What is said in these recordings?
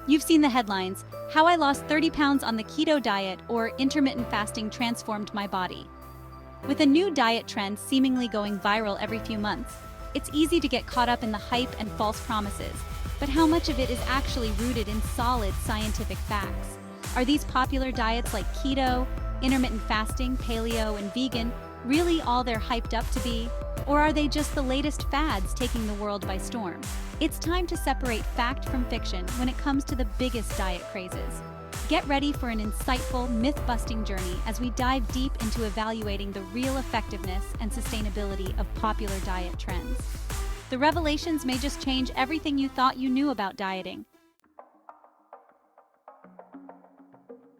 You've seen the headlines, "How I Lost 30 Pounds on the Keto Diet" or "Intermittent Fasting Transformed My Body." With a new diet trend seemingly going viral every few months, it's easy to get caught up in the hype and false promises, but how much of it is actually rooted in solid scientific facts? Are these popular diets like keto, intermittent fasting, paleo, and vegan really all they're hyped up to be? Or are they just the latest fads taking the world by storm? It's time to separate fact from fiction when it comes to the biggest diet crazes. Get ready for an insightful, myth-busting journey as we dive deep into evaluating the real effectiveness and sustainability of popular diet trends. The revelations may just change everything you thought you knew about dieting.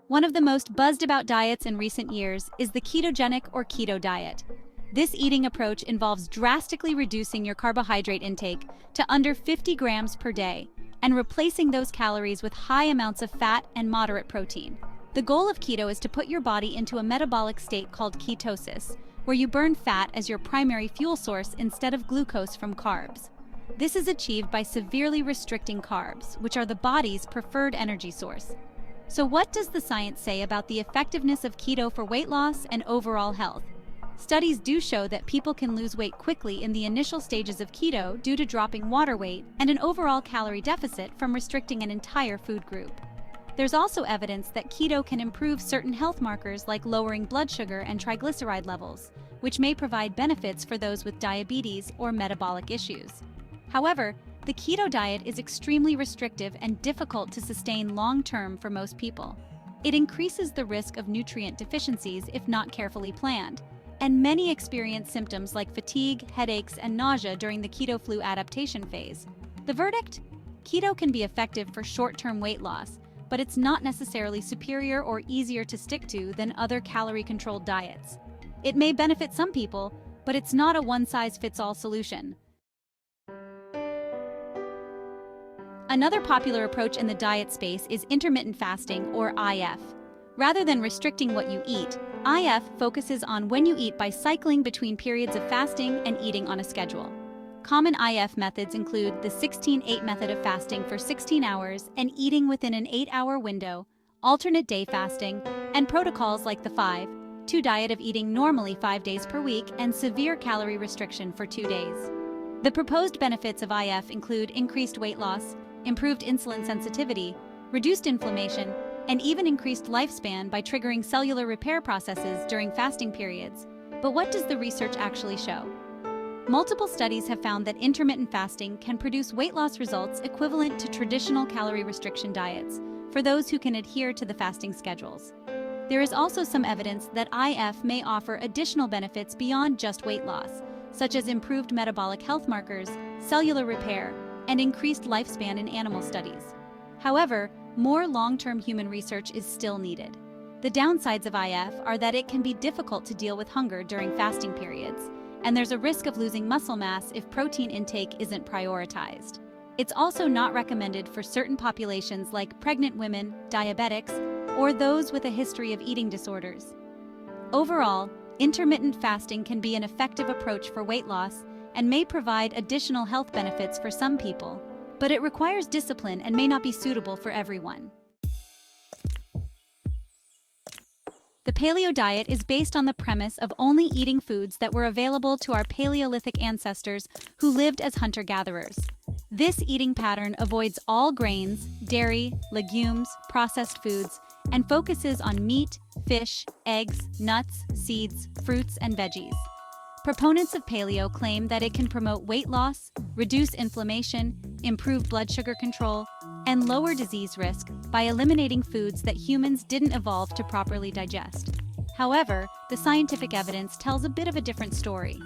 One of the most buzzed about diets in recent years is the ketogenic or keto diet. This eating approach involves drastically reducing your carbohydrate intake to under 50 grams per day and replacing those calories with high amounts of fat and moderate protein. The goal of keto is to put your body into a metabolic state called ketosis, where you burn fat as your primary fuel source instead of glucose from carbs. This is achieved by severely restricting carbs, which are the body's preferred energy source. So what does the science say about the effectiveness of keto for weight loss and overall health? Studies do show that people can lose weight quickly in the initial stages of keto due to dropping water weight and an overall calorie deficit from restricting an entire food group. There's also evidence that keto can improve certain health markers like lowering blood sugar and triglyceride levels, which may provide benefits for those with diabetes or metabolic issues. However, the keto diet is extremely restrictive and difficult to sustain long-term for most people. It increases the risk of nutrient deficiencies if not carefully planned, and many experience symptoms like fatigue, headaches, and nausea during the keto flu adaptation phase. The verdict? Keto can be effective for short-term weight loss, but it's not necessarily superior or easier to stick to than other calorie-controlled diets. It may benefit some people, but it's not a one-size-fits-all solution. Another popular approach in the diet space is intermittent fasting, or IF. Rather than restricting what you eat, IF focuses on when you eat by cycling between periods of fasting and eating on a schedule. Common IF methods include the 16-8 method of fasting for 16 hours and eating within an 8-hour window, alternate day fasting, and protocols like the 5-2 diet of eating normally 5 days per week and severe calorie restriction for 2 days. The proposed benefits of IF include increased weight loss, improved insulin sensitivity, reduced inflammation, and even increased lifespan by triggering cellular repair processes during fasting periods. But what does the research actually show? Multiple studies have found that intermittent fasting can produce weight loss results equivalent to traditional calorie restriction diets for those who can adhere to the fasting schedules. There is also some evidence that IF may offer additional benefits beyond just weight loss, such as improved metabolic health markers, cellular repair, and increased lifespan in animal studies. However, more long-term human research is still needed. The downsides of IF are that it can be difficult to deal with hunger during fasting periods, and there's a risk of losing muscle mass if protein intake isn't prioritized. It's also not recommended for certain populations like pregnant women, diabetics, or those with a history of eating disorders. Overall, intermittent fasting can be an effective approach for weight loss and may provide additional health benefits for some people, but it requires discipline and may not be suitable for everyone. The Paleo Diet is based on the premise of only eating foods that were available to our Paleolithic ancestors who lived as hunter-gatherers. This eating pattern avoids all grains, dairy, legumes, processed foods, and focuses on meat, fish, eggs, nuts, seeds, fruits, and veggies. Proponents of paleo claim that it can promote weight loss, reduce inflammation, improve blood sugar control, and lower disease risk by eliminating foods that humans didn't evolve to properly digest. However, the scientific evidence tells a bit of a different story.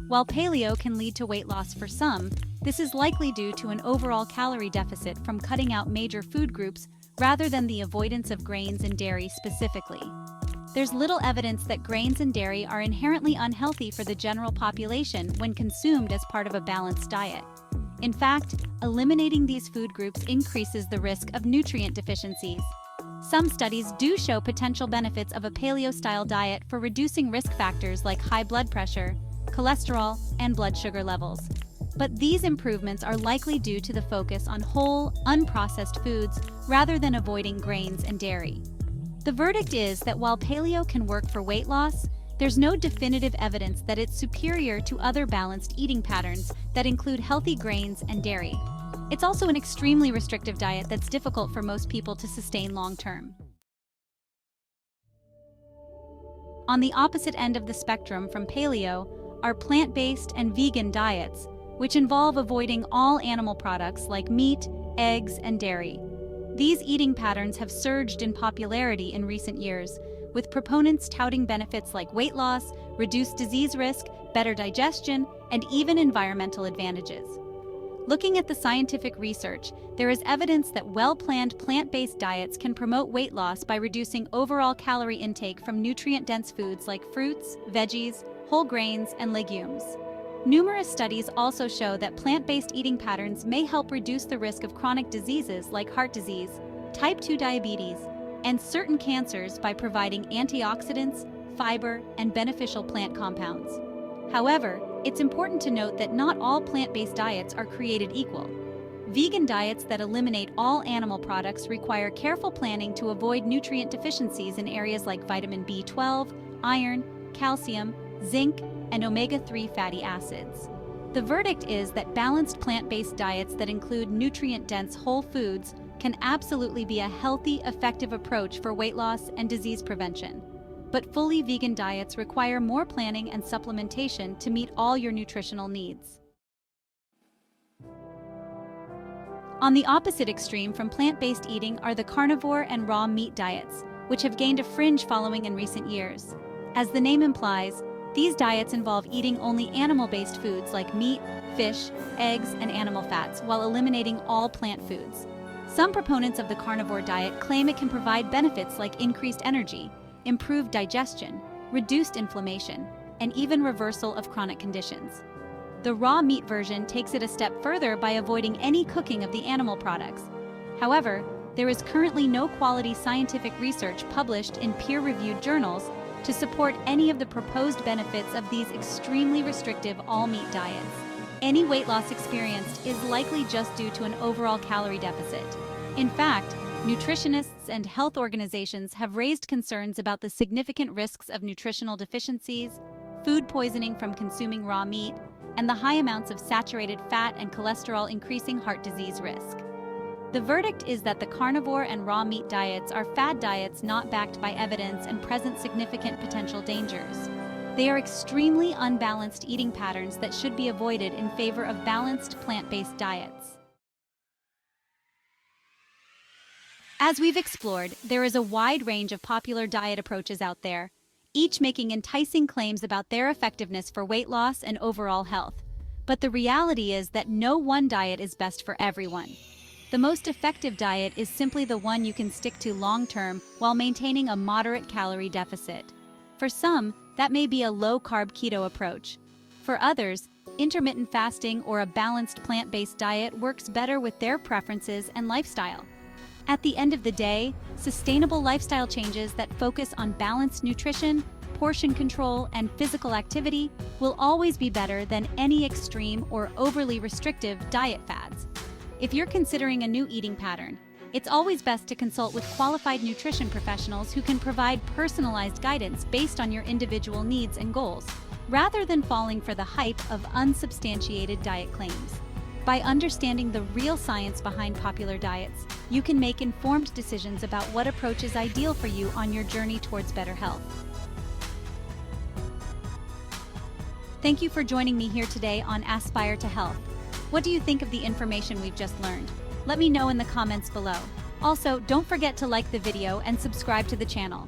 While paleo can lead to weight loss for some, this is likely due to an overall calorie deficit from cutting out major food groups rather than the avoidance of grains and dairy specifically. There's little evidence that grains and dairy are inherently unhealthy for the general population when consumed as part of a balanced diet. In fact, eliminating these food groups increases the risk of nutrient deficiencies. Some studies do show potential benefits of a paleo-style diet for reducing risk factors like high blood pressure, cholesterol, and blood sugar levels. but these improvements are likely due to the focus on whole, unprocessed foods rather than avoiding grains and dairy. The verdict is that while paleo can work for weight loss, there's no definitive evidence that it's superior to other balanced eating patterns that include healthy grains and dairy. It's also an extremely restrictive diet that's difficult for most people to sustain long-term. On the opposite end of the spectrum from paleo are plant-based and vegan diets, which involve avoiding all animal products like meat, eggs, and dairy. These eating patterns have surged in popularity in recent years, with proponents touting benefits like weight loss, reduced disease risk, better digestion, and even environmental advantages. Looking at the scientific research, there is evidence that well-planned plant-based diets can promote weight loss by reducing overall calorie intake from nutrient-dense foods like fruits, veggies, whole grains, and legumes. Numerous studies also show that plant-based eating patterns may help reduce the risk of chronic diseases like heart disease, type 2 diabetes, and certain cancers by providing antioxidants, fiber, and beneficial plant compounds. However, it's important to note that not all plant-based diets are created equal. Vegan diets that eliminate all animal products require careful planning to avoid nutrient deficiencies in areas like vitamin B12, iron, calcium, zinc, and omega-3 fatty acids. The verdict is that balanced plant-based diets that include nutrient-dense whole foods can absolutely be a healthy, effective approach for weight loss and disease prevention. But fully vegan diets require more planning and supplementation to meet all your nutritional needs. On the opposite extreme from plant-based eating are the carnivore and raw meat diets, which have gained a fringe following in recent years. As the name implies, these diets involve eating only animal-based foods like meat, fish, eggs, and animal fats while eliminating all plant foods. Some proponents of the carnivore diet claim it can provide benefits like increased energy, improved digestion, reduced inflammation, and even reversal of chronic conditions. The raw meat version takes it a step further by avoiding any cooking of the animal products. However, there is currently no quality scientific research published in peer-reviewed journals to support any of the proposed benefits of these extremely restrictive all-meat diets. Any weight loss experienced is likely just due to an overall calorie deficit. In fact, nutritionists and health organizations have raised concerns about the significant risks of nutritional deficiencies, food poisoning from consuming raw meat, and the high amounts of saturated fat and cholesterol increasing heart disease risk. The verdict is that the carnivore and raw meat diets are fad diets not backed by evidence and present significant potential dangers. They are extremely unbalanced eating patterns that should be avoided in favor of balanced plant-based diets. As we've explored, there is a wide range of popular diet approaches out there, each making enticing claims about their effectiveness for weight loss and overall health. But the reality is that no one diet is best for everyone. The most effective diet is simply the one you can stick to long-term while maintaining a moderate calorie deficit. For some, that may be a low-carb keto approach. For others, intermittent fasting or a balanced plant-based diet works better with their preferences and lifestyle. At the end of the day, sustainable lifestyle changes that focus on balanced nutrition, portion control, and physical activity will always be better than any extreme or overly restrictive diet fads. If you're considering a new eating pattern, it's always best to consult with qualified nutrition professionals who can provide personalized guidance based on your individual needs and goals, rather than falling for the hype of unsubstantiated diet claims. By understanding the real science behind popular diets, you can make informed decisions about what approach is ideal for you on your journey towards better health. Thank you for joining me here today on Aspire to Health. What do you think of the information we've just learned? Let me know in the comments below. Also, don't forget to like the video and subscribe to the channel.